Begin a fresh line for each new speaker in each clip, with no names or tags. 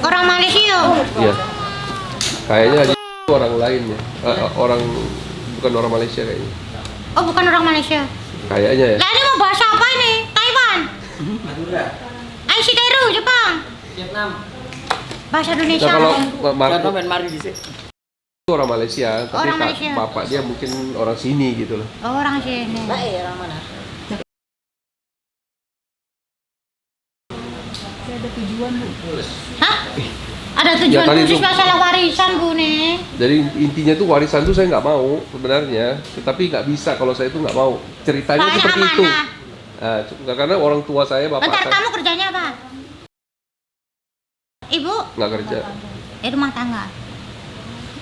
Orang Malaysia.
Iya. Kayaknya Haji orang lain ya. Orang bukan orang Malaysia kayaknya.
Oh, bukan orang Malaysia.
Kayaknya ya.
Lah ini mau bahasa apa ini? Taiwan.
Madura.
Aishiteru, Jepang.
Vietnam.
Bahasa Indonesia.
Nah, kalau
Karena
Marco
main mari di sini.
itu orang Malaysia, tapi
Orang Malaysia.
bapak dia mungkin orang sini gitu loh.
Oh, orang sini.
orang mana?
Hah? Ada tujuan
Ya, tadi
khusus
itu.
masalah warisan, Bu nih.
Jadi intinya tuh warisan tuh saya nggak mau sebenarnya, tetapi nggak bisa kalau saya tuh nggak mau. Ceritanya
Soalnya
seperti itu.
amanah.
Nah, karena orang tua saya, bapak
Bentar,
saya
kamu kerjanya apa? Ibu,
nggak kerja.
rumah tangga.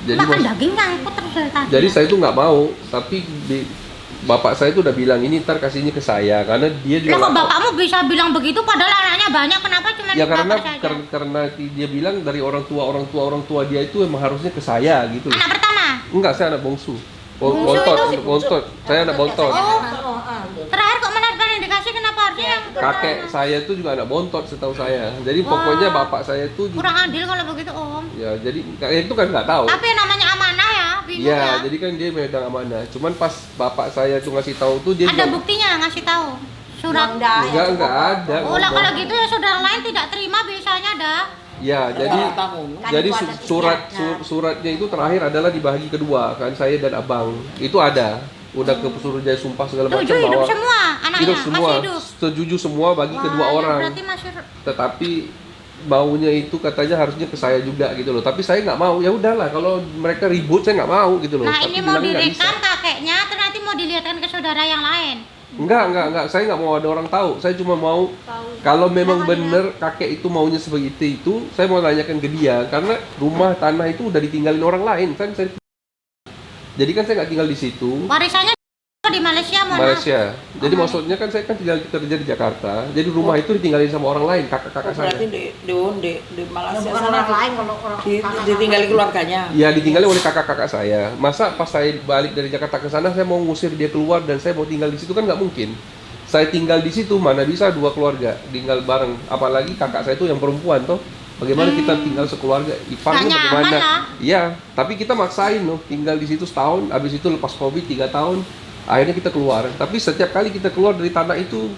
Jadi
Makan
mas-
daging nyangkut terus dari tadi.
jadi saya tuh nggak mau, tapi bapak saya tuh udah bilang ini ntar kasihnya ke saya karena dia juga
Lah kok
nggak tahu.
bapakmu bisa bilang begitu padahal anaknya banyak, kenapa cuma
Ya karena
bapak saja?
karena dia bilang dari orang tua dia itu emang harusnya ke saya gitu loh.
Anak pertama?
Enggak, saya anak bungsu.
Bungsu itu?
Bontot. Saya anak bontot.
Oh, terakhir kok menerima yang dikasih kenapa harusnya yang
Kakek saya itu juga anak bontot setahu saya. Jadi pokoknya bapak saya itu juga,
kurang adil kalau begitu Om.
ya jadi itu kan nggak tahu.
Tapi namanya amanah ya, bingung
Iya,
ya.
jadi kan dia megang amanah. Cuman pas bapak saya tuh ngasih tahu tuh dia
Ada
juga
buktinya ngasih tahu surat.
enggak ada.
Oh lah kalau gitu ya saudara lain tidak terima biasanya dah.
Ya, jadi suratnya itu terakhir adalah di bahagi kedua kan saya dan abang. Itu ada. Udah ke Suruhjaya sumpah segala macam
Tujuh hidup
bahwa
semua anaknya
hidup semua,
masih hidup.
setuju semua bagi kedua
Wah, ya
orang.
berarti masih
Tetapi maunya itu katanya harusnya ke saya juga gitu loh. Tapi saya nggak mau. Ya udahlah, kalau mereka ribut saya nggak mau gitu loh.
Nah
Tapi
ini mau
bilangnya nggak bisa.
direkam kakeknya, terus nanti mau dilihatkan ke saudara yang lain.
Enggak. Saya nggak mau ada orang tahu. Saya cuma mau kalau memang bener kakek itu maunya seperti itu, saya mau tanyakan ke dia karena rumah tanah itu udah ditinggalin orang lain kan. Jadi kan saya nggak tinggal di situ.
Warisannya di Malaysia mana?
Malaysia. Jadi maksudnya kan saya kan tinggal kerja di Jakarta. Jadi rumah itu ditinggalin sama orang lain, kakak-kakak saya.
Berarti di Malaysia
Bukan
sana
orang lain kalau orang
ditinggali keluarganya.
Ya ditinggali oleh kakak-kakak saya. Masa pas saya balik dari Jakarta ke sana saya mau ngusir dia keluar dan saya mau tinggal di situ kan nggak mungkin. Saya tinggal di situ mana bisa dua keluarga tinggal bareng. Apalagi kakak saya itu yang perempuan toh. Bagaimana kita tinggal sekeluarga? Iparnya
Nggak nyaman
bagaimana?
lah.
Iya, tapi kita maksain loh tinggal di situ setahun. Habis itu lepas Covid 3 tahun, akhirnya kita keluar. Tapi setiap kali kita keluar dari tanah itu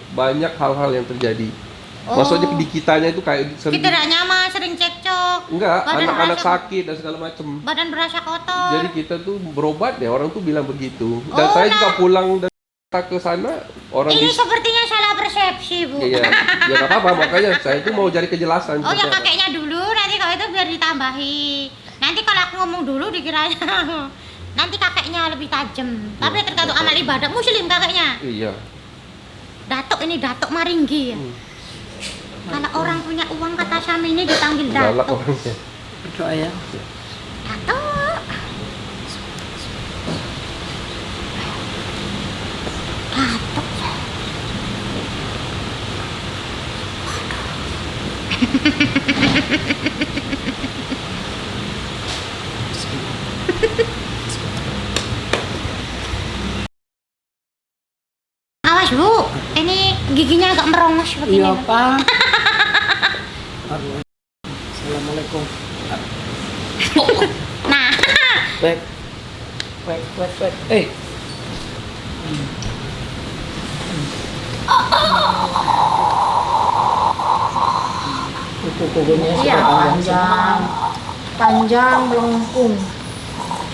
banyak hal-hal yang terjadi.
Oh.
Maksudnya di kitanya itu kayak sering
Kita tidak nyaman, sering cekcok.
enggak,
Badan
anak-anak
berasa-
sakit dan segala macam.
Badan berasa kotor.
Jadi kita tuh berobat ya, orang tuh bilang begitu. Dan
Oh,
saya
nah.
juga pulang dari ke sana, orang
Ini sepertinya salah persepsi Bu.
ya nggak apa-apa, makanya saya tuh mau cari kejelasan.
Oh ya
seperti apa.
kakeknya dulu, nanti kalau itu biar ditambahi. Nanti kalau aku ngomong dulu dikiranya nanti kakeknya lebih tajam. Tapi tergantung amal ibadah muslim kakeknya.
Iya.
Datuk ini Datuk Maringgi ya. Kalau orang punya uang kata Syami ini dipanggil
Galak
Datuk.
orangnya.
Berdoa ya.
Datuk. Datuk. Awas Bu, ini giginya agak merongos begini.
Iya,
Bu.
Pak. Assalamualaikum.
Nah,
Baik. Kuku-kukunya
Iya,
sudah panjang.
panjang, panjang melengkung.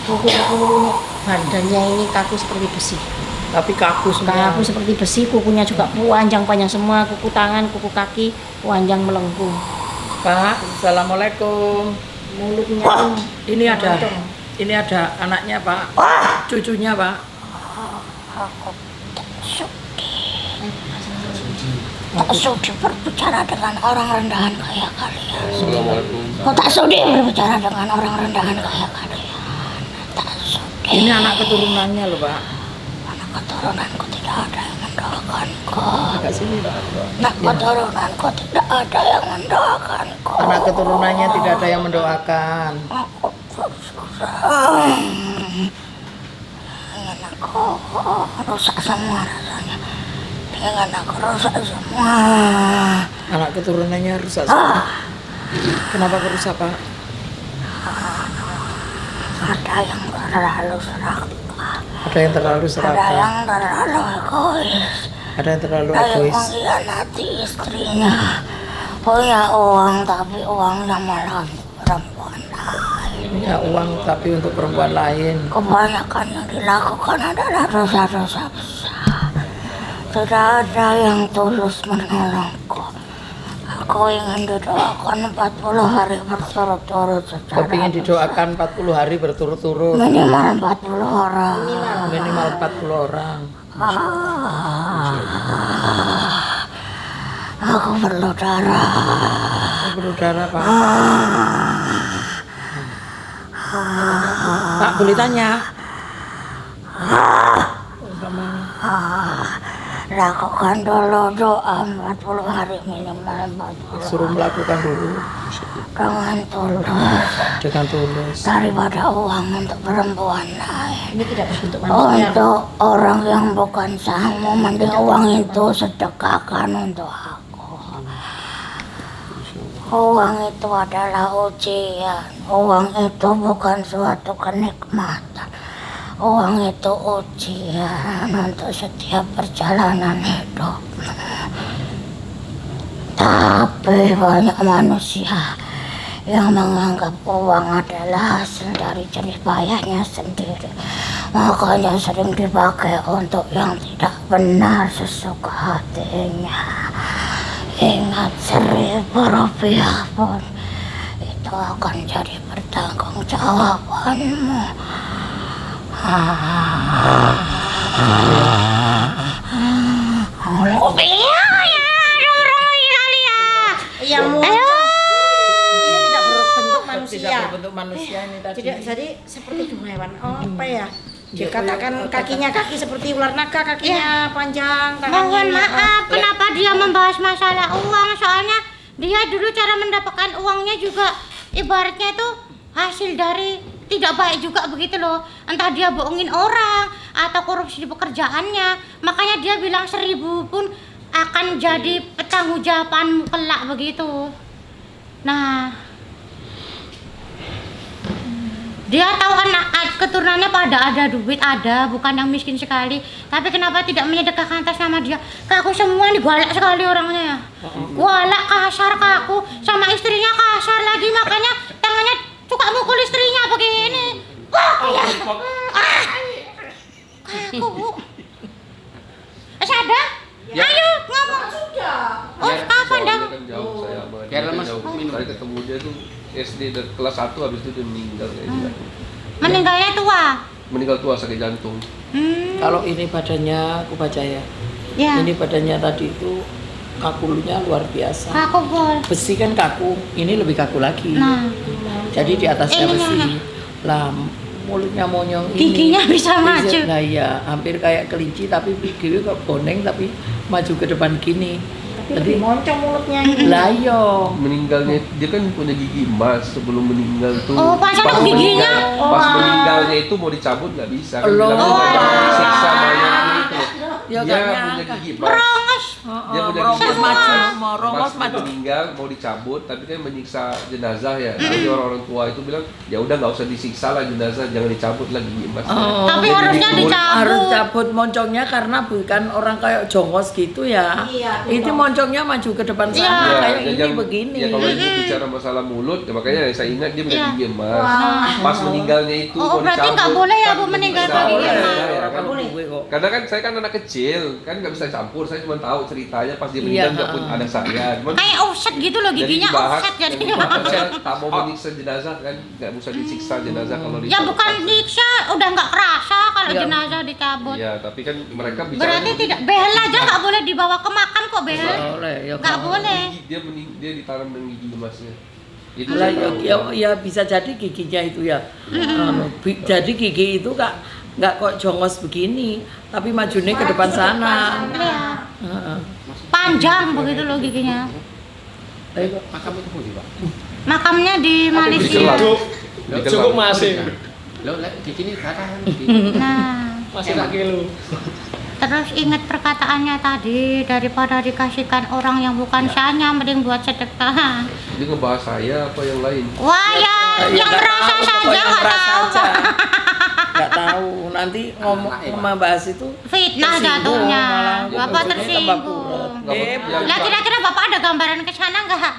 Kuku-kuku badannya ini kaku seperti besi.
Tapi kaku semua.
Kaku seperti besi, kukunya juga panjang semua, kuku tangan, kuku kaki panjang melengkung.
Pak, assalamualaikum.
Mulutnya tuh
Ini ada,
gantung.
ini ada anaknya Pak, cucunya Pak.
tak sudi berbicara dengan orang rendahan kayak kalian.
Assalamualaikum.
Kau tak sudi berbicara dengan orang rendahan kayak kalian. Tak sudi.
Ini anak keturunannya loh Pak.
Anak keturunanku tidak ada yang mendoakanku.
Agak sini Pak.
Anak keturunanku tidak ada yang mendoakanku.
Anak keturunannya tidak ada yang mendoakan.
Aku bersusah. Ingin aku rusak semua rasanya. Ingin aku rusak semua.
Anak keturunannya rusak semua. Kenapa kerusak Pak?
Ada yang terlalu serakah,
Ada yang terlalu
ada
serakah,
yang terlalu egois,
ada yang terlalu
ada yang
egois.
mengkhianati istrinya. Punya uang tapi uangnya malah perempuan lain.
Punya uang tapi untuk perempuan lain.
Kebanyakan yang dilakukan adalah dosa-dosa besar. Tidak ada yang tulus menolongku. Aku ingin didoakan 40 hari berturut-turut
Kau ingin
secara
didoakan 40 hari berturut-turut.
minimal 40 orang.
Minimal 40 orang.
Aku perlu darah.
Kau perlu darah Pak. Pak boleh tanya?
Lakukan dulu doa 40 hari minimal 40
Suruh melakukan dulu
dengan tulus
dengan tulus.
daripada uang untuk perempuan lain.
Ini tidak berbentuk manusia.
Untuk orang yang bukan sahmu, mending uang itu sedekahkan untuk aku. Uang itu adalah ujian. Uang itu bukan suatu kenikmatan. Uang itu ujian untuk setiap perjalanan hidup. Tapi banyak manusia yang menganggap uang adalah hasil dari jerih payahnya sendiri. Makanya sering dipakai untuk yang tidak benar sesuka hatinya. Ingat, 1.000 rupiah pun itu akan jadi pertanggungjawabanmu.
Yang muncul ini tidak berbentuk
Tidak
manusia.
berbentuk manusia ini tadi.
Tidak, jadi seperti hewan. Oh, apa ya?
Ya,
Dikatakan
kayak-
kakinya kaki seperti ular naga, kakinya panjang, tangannya.
Mohon maaf, kenapa dia membahas masalah uang? Soalnya dia dulu cara mendapatkan uangnya juga ibaratnya itu hasil dari tidak baik juga begitu loh. Entah dia bohongin orang atau korupsi di pekerjaannya. Makanya dia bilang 1.000 pun akan jadi pertanggungjawabanmu kelak begitu. Nah, dia tahu anak keturunannya pada ada duit, ada, bukan yang miskin sekali. Tapi kenapa tidak menyedekahkan atas nama dia? Ke aku semua nih galak sekali orangnya ya. Galak, kasar ke aku, sama istrinya kasar lagi, makanya tangannya suka mukul istrinya begini. Wah, ya. Aku Bu. Sadar? Ayo ngomong. Oh, kapan dah?
Kan jauh saya sama dia
Biar
kan
lemas
jauh.
minum.
Saya ketemu dia tuh SD dari kelas 1 habis itu dia meninggal kayaknya.
Meninggalnya tua.
Meninggal tua sakit jantung.
Kalau ini badannya aku baca ya.
Ya.
Ini badannya tadi itu kakunya luar biasa.
Aku Bol.
Besi kan kaku, ini lebih kaku lagi.
Nah,
Jadi di atasnya
Ini,
besi.
nah.
Lah mulutnya monyong ini.
Giginya bisa maju.
Nah iya, hampir kayak kelinci tapi giginya kok boneng tapi maju ke depan gini.
Lebih moncong mulutnya ini.
Lah iya.
Meninggalnya dia kan punya gigi emas sebelum meninggal tuh.
Oh, panjang
Pas
giginya.
meninggal- Pas meninggalnya itu mau dicabut nggak bisa. Kan
Loh.
bilang jangan disiksa mayatnya itu.
Ya,
Dia
nggak
punya
nyangka.
gigi emas.
rongos.
Dia punya
Rongos
gigi
maju,
emas.
mau rongos
Pas
maju.
meninggal mau dicabut tapi kan menyiksa jenazah ya. Jadi orang-orang tua itu bilang ya udah nggak usah disiksa lah jenazah, jangan dicabut lah gigi emas.
Oh.
Tapi
Jadi
harusnya
dikubur.
Harus
dicabut.
cabut moncongnya karena bukan orang kayak jongos gitu ya.
Iya,
Itu moncongnya maju ke depan sana
Iya.
kayak
Ya,
ini
jangan-
begini.
Ya kalau ibu bicara masalah mulut, ya makanya saya ingat dia punya
Iya.
gigi emas. Pas meninggalnya itu
Oh,
mau
berarti
dicabut,
nggak boleh ya,
kan
Bu, meninggal
nggak
pakai
boleh,
gigi emas.
ya,
Orang
kan?
boleh kok.
Karena kan saya kan anak kecil, kan nggak bisa campur. Saya cuma tahu ceritanya pas dia
Iya,
meninggal nggak pun
ha-ha.
ada saya. Cuman
Kayak offset gitu loh, giginya
dibahas,
offset
dan
jadinya.
dibahas, saya tak mau menyiksa jenazah kan, nggak usah disiksa jenazah kalau
Ya
dicabut.
bukan nyiksa, udah nggak kerasa kalau
Iya.
jenazah dicabut.
Iya, tapi kan mereka bicara.
Berarti tidak, behel aja nggak boleh dibawa ke makam kok behel.
Boleh ya.
Nggak
kalau-
boleh.
Dia ditanam dengan gigi emasnya. Itu
Lah,
saya tahu.
ya bisa jadi giginya itu ya. Jadi gigi itu nggak kok jongos begini, tapi majunya ke depan sana.
Iya.
Heeh.
Panjang begitu loh giginya.
Ayo,
Makam itu pun Pak.
Makamnya di
Di
Malaysia.
Kelang. Di
Cukup
Kelang.
masih.
Lo di sini katakan
Nah,
Masih tak kilo.
Terus ingat perkataannya tadi, daripada dikasihkan orang yang bukan sahnya, mending buat sedekah.
Dia ngebahas saya apa yang lain?
Wah ya, yang
nggak
merasa
tahu,
saja
pokoknya
nggak
merasa
tahu.
aja. Nggak tahu, nanti ngomong membahas itu
Fitnah
tersinggung,
jatuhnya,
malah
Bapak
maksudnya tambah
tersinggung.
kurang.
Nggak,
Lah kira-kira Bapak ada gambaran ke sana nggak?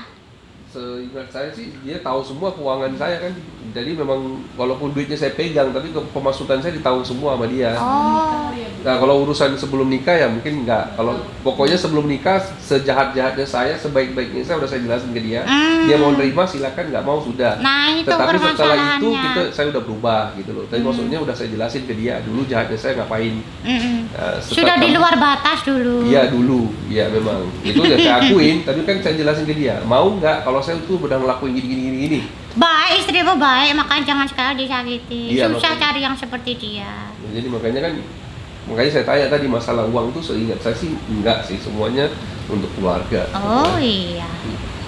Seingat saya sih dia tahu semua keuangan saya kan. Jadi memang walaupun duitnya saya pegang, tapi pemasukan saya ditahu semua sama dia.
Oh,
Nah kalau urusan sebelum nikah ya mungkin enggak. Kalau pokoknya sebelum nikah sejahat-jahatnya saya, sebaik-baiknya saya udah saya jelasin ke dia. Dia mau nerima silakan, nggak mau sudah.
nah itu
Tetapi setelah itu
permasalahannya.
saya udah berubah gitu loh. Tapi maksudnya udah saya jelasin ke dia dulu jahatnya saya ngapain. Nah,
Sudah di luar batas dulu.
Iya dulu, iya memang. Itu udah saya akuin, tapi kan saya jelasin ke dia. Mau nggak kalau saya tuh udah ngelakuin gini.
Baik, istrimu baik, makanya jangan sekali disakiti.
Iya,
Susah
makanya.
cari yang seperti dia.
Jadi makanya saya tanya tadi masalah uang tuh seingat saya sih enggak sih, semuanya untuk keluarga.
Oh iya.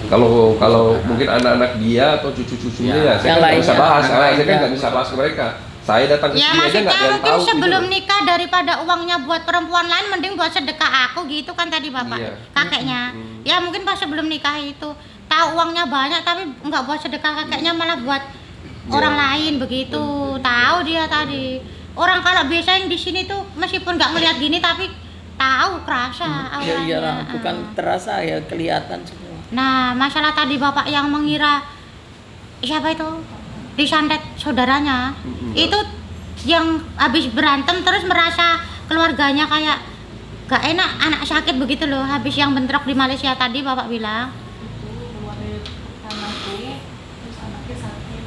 Kalau mungkin anak-anak dia atau cucu-cucunya ya, saya
yang
kan nggak bisa
lainnya.
bahas.
Yang
Saya kan
lainnya.
nggak bisa bahas ke mereka. Saya datang ke
Ya
sini aja
maksudnya
nggak ada yang
mungkin
tahu.
sebelum
gitu loh.
nikah daripada uangnya buat perempuan lain, mending buat sedekah aku gitu kan tadi bapak,
Iya.
kakeknya. Ya mungkin pas sebelum nikah itu tahu uangnya banyak tapi nggak buat sedekah kakeknya, malah buat orang lain begitu. Tahu dia tadi. Orang kalau biasanya di sini tuh meskipun nggak melihat gini tapi tahu kerasa
Ya
awalnya.
iyalah, bukan terasa ya, kelihatan semua.
Nah, masalah tadi bapak yang mengira siapa itu disantet saudaranya, itu yang habis berantem terus merasa keluarganya kayak gak enak, anak sakit begitu loh, habis yang bentrok di Malaysia tadi bapak bilang.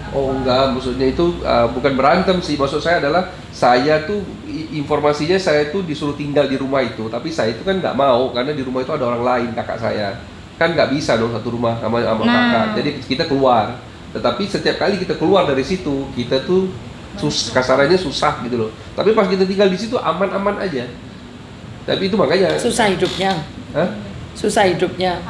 Oh enggak, maksudnya itu bukan berantem sih. Maksud saya adalah saya tuh informasinya saya tuh disuruh tinggal di rumah itu, tapi saya itu kan nggak mau karena di rumah itu ada orang lain, kakak saya. Kan nggak bisa dong satu rumah sama kakak. Jadi kita keluar. Tetapi setiap kali kita keluar dari situ, kita tuh kasarannya susah gitu loh. Tapi pas kita tinggal di situ aman-aman aja. Tapi itu makanya
Susah hidupnya.
Hah?
Susah hidupnya.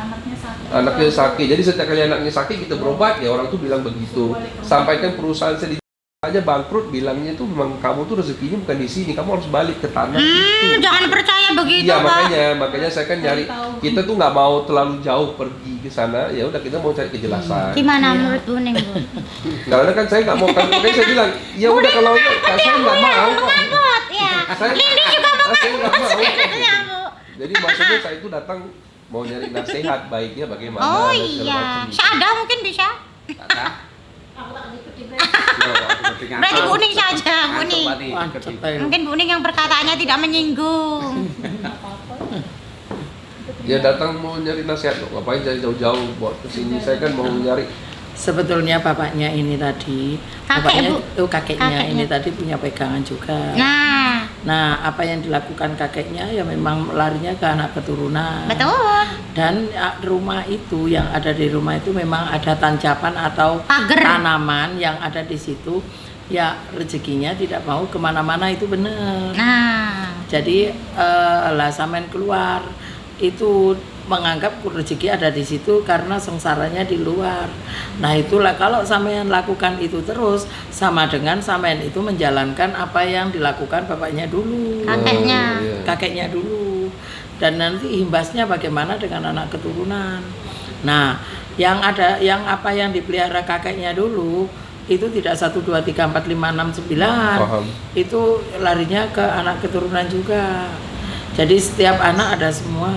Anaknya sakit, jadi setiap kali anaknya sakit kita berobat ya orang tuh bilang begitu. Sampaikan perusahaan saya aja bangkrut, bilangnya tuh memang kamu tuh rezekinya bukan di sini, kamu harus balik ke tanah itu.
Jangan percaya begitu
Iya
pak.
makanya saya kan nyari, kita tuh nggak mau terlalu jauh pergi ke sana, ya udah kita mau cari kejelasan.
Gimana menurut Buning bu?
Karena kan saya nggak mau, kan makanya saya bilang ya udah kalau saya nggak mau kok.
Takut ya.
Saya-
Lindi juga mau
saya nggak mau.
sebenarnya bu.
Jadi maksudnya saya itu datang mau nyari nasihat baiknya bagaimana.
Oh
dan segala
iya,
macam.
Syada mungkin bisa. Berarti Buning saja, Buning. Mungkin Buning yang perkataannya tidak menyinggung.
Ya datang mau nyari nasihat loh, ngapain jadi jauh-jauh buat kesini, saya kan mau nyari.
Sebetulnya bapaknya ini tadi,
Kakek, Bu.
kakeknya ini
Kakeknya.
tadi punya pegangan juga.
Nah,
Apa yang dilakukan kakeknya ya memang larinya ke anak keturunan.
betul.
Dan rumah itu, yang ada di rumah itu memang ada tanjapan atau
Pagar.
tanaman yang ada di situ. Ya rezekinya tidak mau kemana-mana, itu benar.
Nah,
Jadi lah sampean keluar itu menganggap rezeki ada di situ karena sengsaranya di luar. Nah itulah, kalau sampean lakukan itu terus, sama dengan sampean itu menjalankan apa yang dilakukan bapaknya dulu,
Kakeknya.
Oh, iya.
kakeknya dulu, dan nanti imbasnya bagaimana dengan anak keturunan. Nah yang apa yang dipelihara kakeknya dulu itu tidak 1, 2, 3, 4, 5, 6, 9,
Paham.
itu larinya ke anak keturunan juga. Jadi setiap anak ada semua.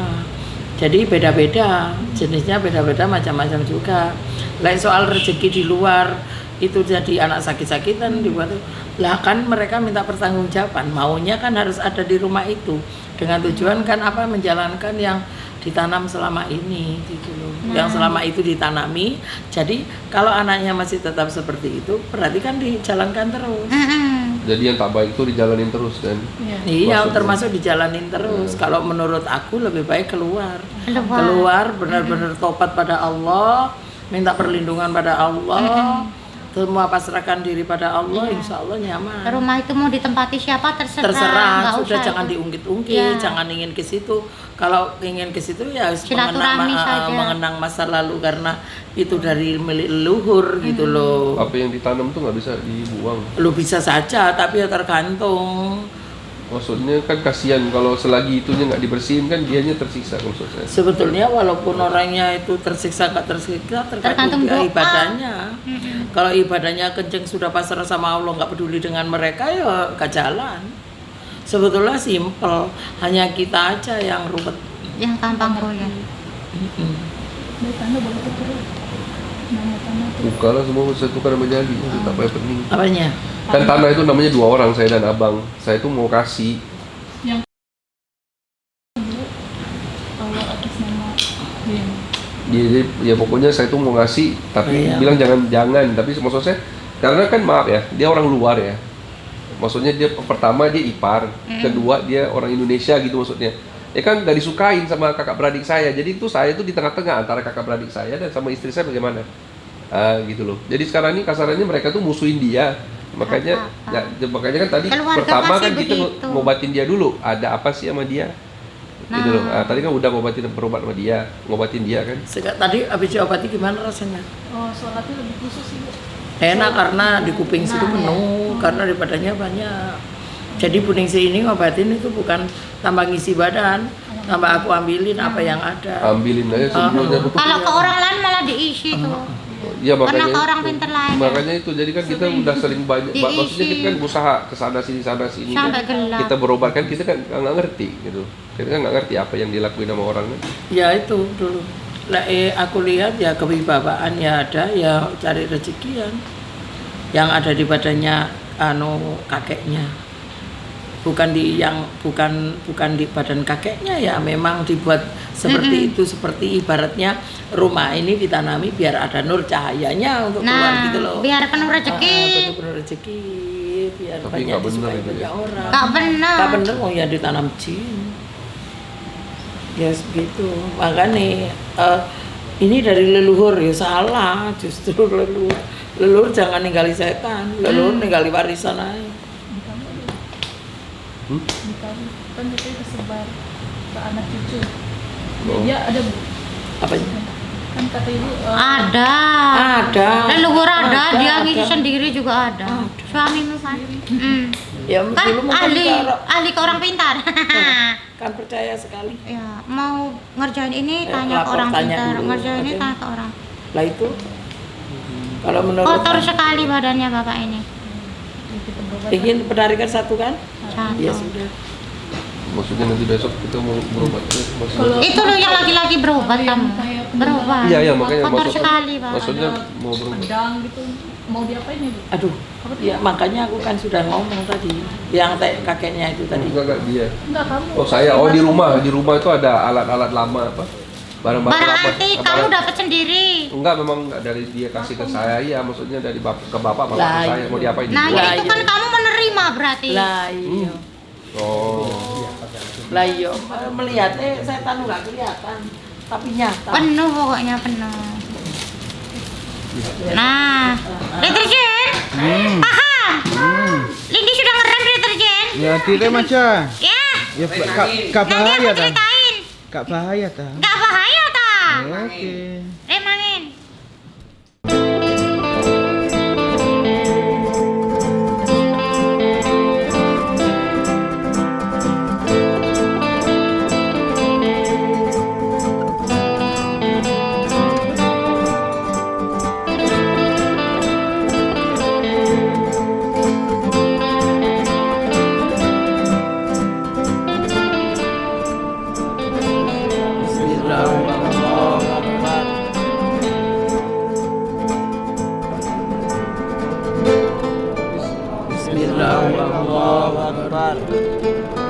Jadi beda-beda, jenisnya beda-beda, macam-macam juga. Lain soal rezeki di luar, itu jadi anak sakit-sakitan dibuat. Lah kan mereka minta pertanggungjawaban, maunya kan harus ada di rumah itu. Dengan tujuan kan apa, menjalankan yang ditanam selama ini gitu loh. Yang selama itu ditanami. Jadi kalau anaknya masih tetap seperti itu, berarti kan dijalankan terus.
Jadi yang tak baik itu dijalanin terus kan.
Iya,
Maksudnya.
termasuk dijalanin terus. Kalau menurut aku lebih baik keluar. Benar-benar tobat pada Allah, minta perlindungan pada Allah, semua pasrahkan diri pada Allah, insya Allah nyaman.
rumah itu mau ditempati siapa terserah.
Terserah,
nggak
sudah
usah
jangan
itu.
diungkit-ungkit,
Ya.
jangan ingin ke situ. Kalau ingin ke situ ya harus
Silaturahmi saja.
mengenang masa lalu karena itu dari milik leluhur gitu loh.
Apa yang ditanam tuh nggak bisa dibuang.
Lu bisa saja, tapi ya tergantung
Maksudnya kan kasihan kalau selagi itunya nggak dibersihin kan dianya tersiksa maksud saya.
Sebetulnya walaupun orangnya itu tersiksa nggak tersiksa
Tergantung
tergantung dia
doa.
ibadahnya. Kalau ibadahnya kenceng sudah pasrah sama Allah nggak peduli dengan mereka ya gak jalan. Sebetulnya simpel, hanya kita aja yang ruwet.
Yang gampang goyah.
Bukalah semua saya tukar sama jadi, tak payah pening.
Apanya?
Kan tanah itu namanya 2 orang, saya dan abang. Saya tuh mau kasih. Dia, ya pokoknya saya tuh mau ngasih, tapi
Iya.
bilang jangan. Tapi maksud saya, karena kan maaf ya, dia orang luar ya. Maksudnya dia pertama dia ipar, kedua dia orang Indonesia gitu maksudnya. Ya kan gak disukain sama kakak beradik saya. Jadi itu saya tuh di tengah-tengah antara kakak beradik saya dan sama istri saya bagaimana. Gitu loh. Jadi sekarang ini kasarannya mereka tuh musuhin dia. Makanya makanya kan tadi
Keluarga
pertama
pasti
kan kita
begitu.
ngobatin dia dulu. Ada apa sih sama dia? Gitu loh. Tadi kan udah berobat sama dia, ngobatin dia kan.
Tadi habis diobati gimana rasanya?
Oh, sholatnya lebih khusus sih, Bu.
Enak karena di kuping situ penuh, karena di badannya banyak. Jadi Buningsi ini ngobatin itu bukan tambah ngisi badan, tambah aku ambilin apa yang ada.
Ambilin aja sebelumnya.
Kalau ke orang lain malah diisi tuh.
Ya
Karena
makanya
ke orang
itu.
pinter lain.
Makanya itu jadi kan kita udah sering banyak
Diisi.
maksudnya kita kan usaha ke sana sini
Sampai
kan.
gelap.
Kita berobat kan kita kan nggak ngerti gitu. Kita kan nggak ngerti apa yang dilakuin sama orang kan.
Ya itu dulu. Aku lihat ya kewibawaan ya ada, ya cari rezekian. Yang ada di badannya kakeknya. Bukan di badan kakeknya ya memang dibuat seperti itu, seperti ibaratnya rumah ini ditanami biar ada nur cahayanya untuk keluar gitu loh.
Biar penuh rezeki.
Penuh rezeki, biar
Tapi
banyak
nggak bener
disukai
itu
banyak
ya.
orang.
Gak benar.
Nggak bener mau ya ditanam jin. Ya segitu. Makanya ini dari leluhur ya salah, justru leluhur. Leluhur jangan ninggali setan, leluhur ninggali warisan aja.
Ditaruh kan biasanya kesebar ke anak cucu.
Oh.
Dia ada, Bu.
Apa?
Kan kata Ibu
Ada.
Ada.
Leluhur ada, dia
Ada.
ngisi sendiri juga ada. Suamimu kan.
Ya
Kan
dulu mungkin
ahli ke orang pintar.
kan percaya sekali.
Ya, mau ngerjain ini tanya ke
lapor,
orang
tanya
pintar,
dulu.
ngerjain ini
Ada.
tanya ke orang.
Lah itu kalau menurut
Kotor sekali badannya bapak ini.
kita berobat.
ingin penarikan satu kan?
Satu.
Ya sudah.
Maksudnya nanti besok kita mau berobat. Maksudnya,
Itu loh yang lagi-lagi berobat kamu. Berobat.
iya makanya
Kotor
maksud-
sekali pak.
maksudnya mau berobat.
Pedang gitu. Mau diapain ya, Bu?
Aduh, ya makanya aku kan sudah ngomong tadi, yang kakeknya itu tadi.
Enggak dia.
Enggak, kamu.
Oh saya, di rumah itu ada alat-alat lama apa? Barang-barang
Barang
lama.
antik kamu dapat sendiri.
Enggak, memang enggak dari dia kasih ke saya, ya maksudnya dari ke bapak
Lah,
ke saya mau diapain?
Nah
dijual?
Lah,
itu kan
iya.
kamu menerima berarti.
Lah iya.
Oh.
Lah iya, melihatnya setan nggak kelihatan, tapi nyata.
Penuh pokoknya penuh. Nah, deterjen. Paham? Lindi sudah ngerem deterjen.
Ya direm aja.
Ya,
Ya kak
nanti
bahaya
aku
ta.
ceritain.
Kak bahaya ta.
Gak bahaya tak?
Oke.
Rem angin.
Bismillahirrahmanirrahim.